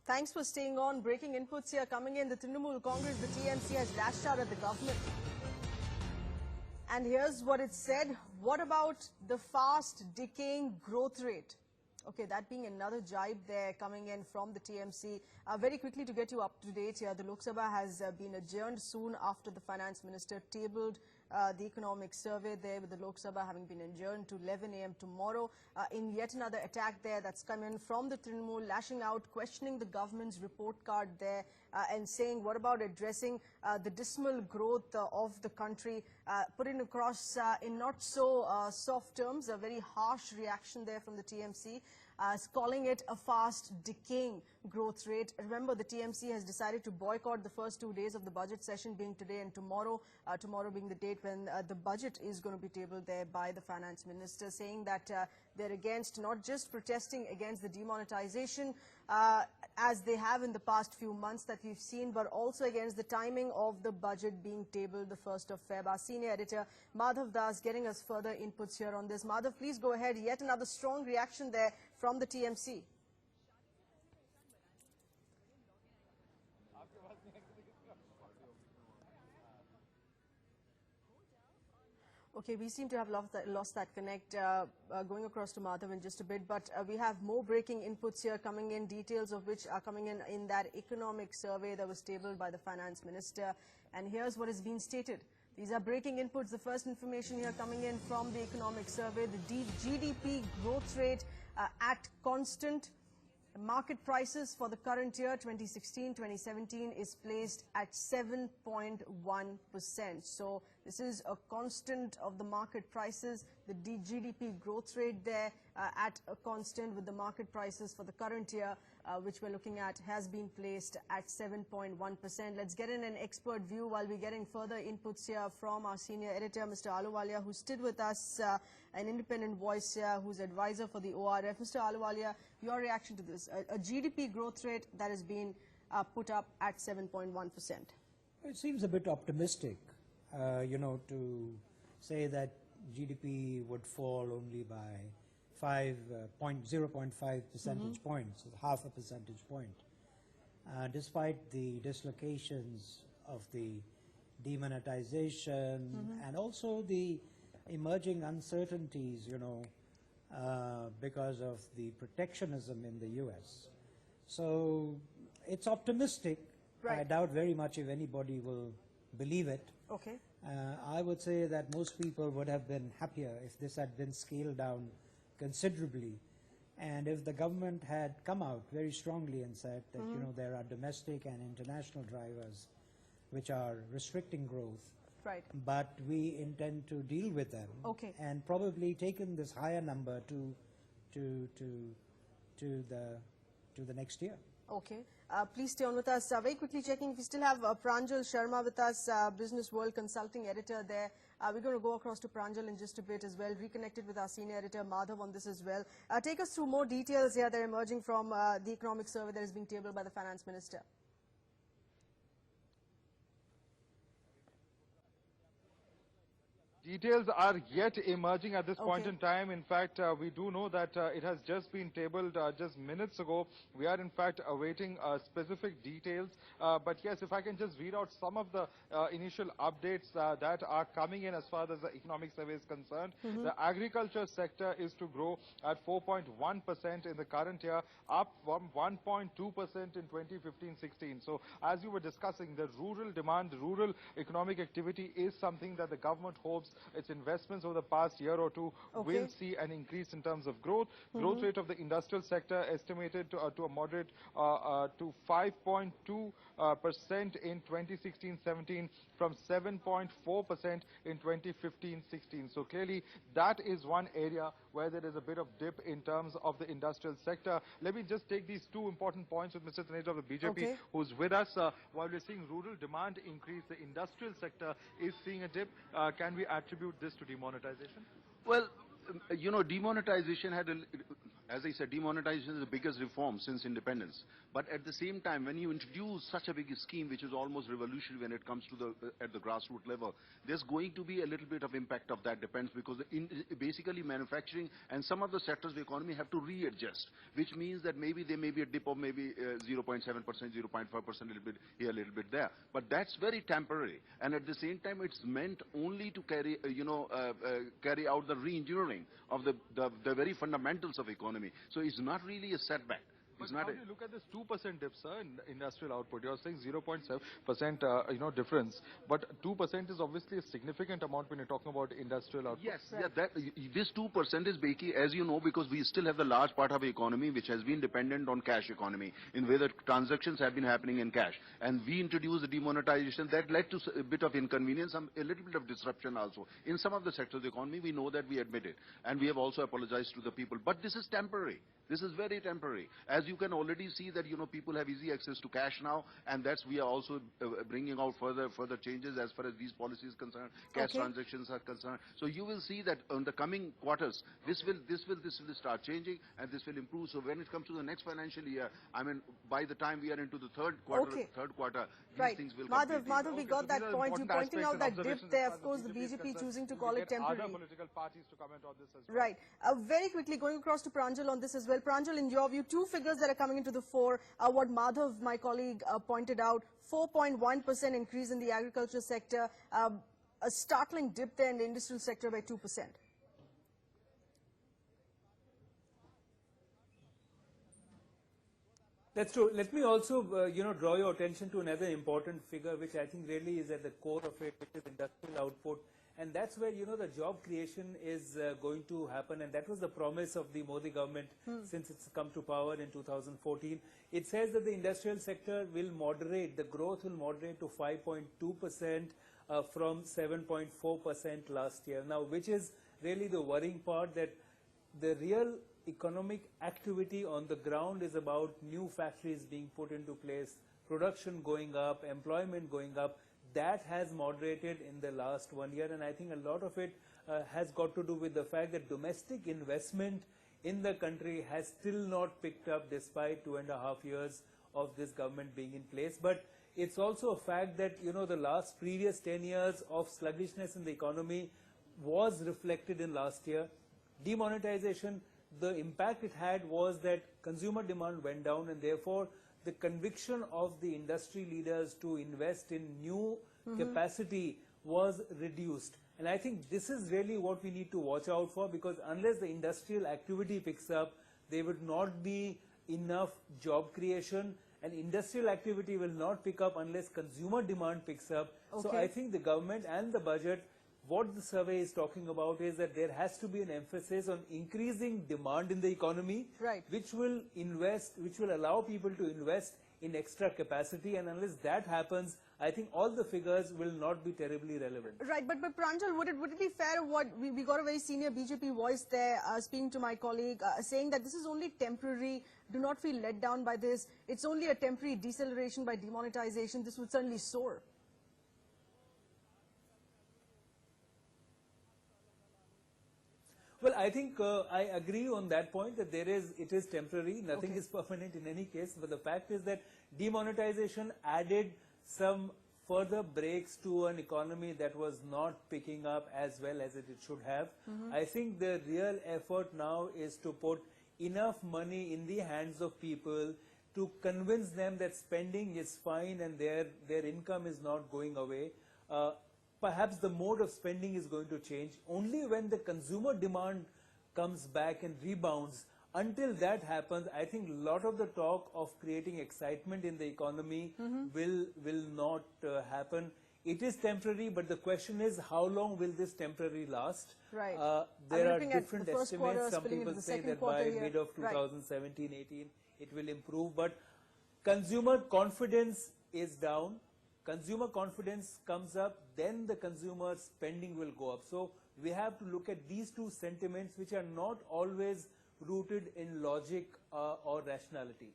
Thanks for staying on. Breaking inputs here coming in. The Trinamool Congress, the TMC, has lashed out at the government. And here's what it said. What about the fast decaying growth rate? Okay, that being another jibe there coming in from the TMC. Very quickly to get you up to date here, the Lok Sabha has been adjourned soon after the Finance Minister tabled the economic survey there, with the Lok Sabha having been adjourned to 11 a.m. tomorrow. In yet another attack there that's come in from the Trinamool, lashing out, questioning the government's report card there and saying, what about addressing the dismal growth of the country, putting across in not so soft terms, a very harsh reaction there from the TMC. Calling it a fast decaying growth rate. Remember, the TMC has decided to boycott the first 2 days of the budget session, being today and tomorrow, tomorrow being the date when the budget is going to be tabled there by the Finance Minister, saying that they're against, not just protesting against the demonetization as they have in the past few months that we've seen, but also against the timing of the budget being tabled the 1st of Feb. Our senior editor Madhav Das getting us further inputs here on this. Madhav, please go ahead. Yet another strong reaction there from the TMC. Okay, we seem to have lost that connect. Going across to Madhav in just a bit, but we have more breaking inputs here coming in, details of which are coming in that economic survey that was tabled by the Finance Minister. And here's what has been stated. These are breaking inputs. The first information here coming in from the economic survey, the GDP growth rate at constant market prices for the current year, 2016-2017, is placed at 7.1%. So this is a constant of the market prices. The GDP growth rate there at a constant with the market prices for the current year, which we're looking at, has been placed at 7.1%. Let's get in an expert view while we're getting further inputs here from our senior editor, Mr. Ahluwalia, who stood with us, an independent voice here, who's advisor for the ORF. Mr. Ahluwalia, your reaction to this? A GDP growth rate that has been put up at 7.1%. It seems a bit optimistic, to say that GDP would fall only by 0.5 percentage points, half a percentage point, despite the dislocations of the demonetization and also the emerging uncertainties, because of the protectionism in the U.S. So it's optimistic. Right. I doubt very much if anybody will believe it. Okay. I would say that most people would have been happier if this had been scaled down considerably, and if the government had come out very strongly and said that there are domestic and international drivers which are restricting growth. Right. But we intend to deal with them. Okay. And probably taken this higher number to the next year. Okay. Please stay on with us. Very quickly checking if we still have Pranjal Sharma with us, Business World Consulting Editor there. We're going to go across to Pranjal in just a bit as well, reconnected with our senior editor Madhav on this as well. Take us through more details here that are emerging from the economic survey that is being tabled by the Finance Minister. Details are yet emerging at this point in time. In fact, we do know that it has just been tabled just minutes ago. We are in fact awaiting specific details. But yes, if I can just read out some of the initial updates that are coming in as far as the economic survey is concerned. The agriculture sector is to grow at 4.1% in the current year, up from 1.2% in 2015-16. So as you were discussing, the rural demand, rural economic activity is something that the government hopes its investments over the past year or two will see an increase in terms of growth. Growth rate of the industrial sector estimated to a moderate to 5.2% in 2016-17 from 7.4% in 2015-16. So clearly that is one area where there is a bit of dip in terms of the industrial sector. Let me just take these two important points with Mr. Taneja of the BJP, who's with us. While we're seeing rural demand increase, the industrial sector is seeing a dip. Can we attribute this to demonetization? Well, demonetization had As I said, demonetization is the biggest reform since independence. But at the same time, when you introduce such a big scheme, which is almost revolutionary when it comes to at the grassroots level, there's going to be a little bit of impact of that, depends, because basically manufacturing and some of the sectors of the economy have to readjust, which means that maybe there may be a dip of maybe 0.7%, 0.5%, a little bit here, a little bit there. But that's very temporary. And at the same time, it's meant only to carry, carry out the re-engineering of the very fundamentals of economy. So it's not really a setback. But how do you look at this 2% dip, sir, in industrial output? You're saying 0.7%, difference, but 2% is obviously a significant amount when you're talking about industrial output. Yes, right. Yeah, this 2% is basically, as you know, because we still have the large part of the economy which has been dependent on cash economy, in where the transactions have been happening in cash. And we introduced the demonetization that led to a bit of inconvenience, a little bit of disruption also. In some of the sectors of the economy, we know that, we admit it. And we have also apologized to the people. But this is temporary. This is very temporary. As you can already see that, people have easy access to cash now, and we are also bringing out further changes as far as these policies are concerned, cash transactions are concerned. So you will see that in the coming quarters, this will start changing, and this will improve. So when it comes to the next financial year, I mean, by the time we are into the third quarter, these things will Madhav, we got that point. You pointing out that dip there. Of course, the BJP choosing to call it temporary. Other political parties to comment on this as well. Right. Very quickly, going across to Pranjal on this as well. Pranjal, in your view, two figures that are coming into the fore. What Madhav, my colleague, pointed out, 4.1% increase in the agriculture sector, a startling dip there in the industrial sector by 2%. That's true. Let me also, draw your attention to another important figure, which I think really is at the core of it, which is industrial output. And that's where, the job creation is going to happen. And that was the promise of the Modi government since it's come to power in 2014. It says that the industrial sector will moderate, the growth will moderate to 5.2% from 7.4% last year. Now, which is really the worrying part, that the real economic activity on the ground is about new factories being put into place, production going up, employment going up. That has moderated in the last 1 year, and I think a lot of it has got to do with the fact that domestic investment in the country has still not picked up despite 2.5 years of this government being in place. But it's also a fact that, the previous 10 years of sluggishness in the economy was reflected in last year. Demonetization, the impact it had was that consumer demand went down, and therefore the conviction of the industry leaders to invest in new capacity was reduced. And I think this is really what we need to watch out for, because unless the industrial activity picks up, there would not be enough job creation, and industrial activity will not pick up unless consumer demand picks up. So I think the government and the budget, what the survey is talking about is that there has to be an emphasis on increasing demand in the economy, which will allow people to invest in extra capacity, and unless that happens, I think all the figures will not be terribly relevant. Right, but Pranjal, would it be fair, we got a very senior BJP voice there speaking to my colleague, saying that this is only temporary, do not feel let down by this, it's only a temporary deceleration by demonetization, this would certainly soar. Well, I think I agree on that point, that it is temporary, nothing is permanent in any case, but the fact is that demonetization added some further breaks to an economy that was not picking up as well as it should have. I think the real effort now is to put enough money in the hands of people to convince them that spending is fine and their income is not going away. Perhaps the mode of spending is going to change. Only when the consumer demand comes back and rebounds, until that happens, I think a lot of the talk of creating excitement in the economy will not happen. It is temporary, but the question is, how long will this temporary last? Right. There are different estimates. Some people say that by mid of 2017-18, it will improve, but consumer confidence is down. Consumer confidence comes up, then the consumer spending will go up. So we have to look at these two sentiments, which are not always rooted in logic or rationality.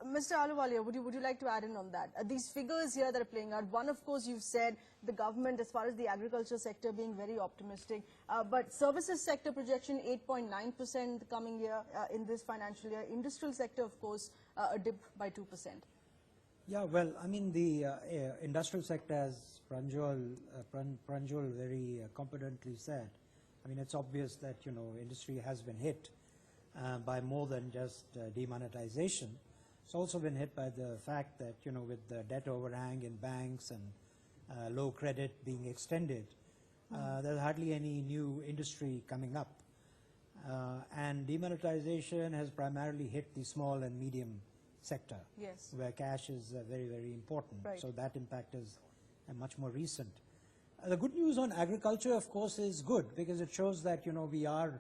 Mr. Ahluwalia, would you like to add in on that? These figures here that are playing out, one, of course, you've said the government, as far as the agriculture sector, being very optimistic, but services sector projection 8.9% the coming year in this financial year. Industrial sector, of course, a dip by 2%. Yeah, well, I mean, the industrial sector, as Pranjul very competently said, I mean, it's obvious that, you know, industry has been hit by more than just demonetization. It's also been hit by the fact that, you know, with the debt overhang in banks and low credit being extended, there's hardly any new industry coming up. And demonetization has primarily hit the small and medium sector, Yes. where cash is very, very important. Right. So that impact is much more recent. The good news on agriculture, of course, is good because it shows that, you know, we are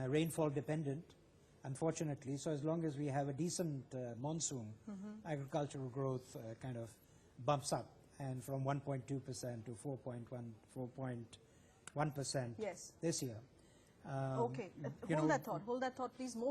rainfall dependent, unfortunately. So as long as we have a decent monsoon, agricultural growth kind of bumps up, and from 1.2% to 4.1% Yes. this year. Okay. you Hold know, that thought, please. More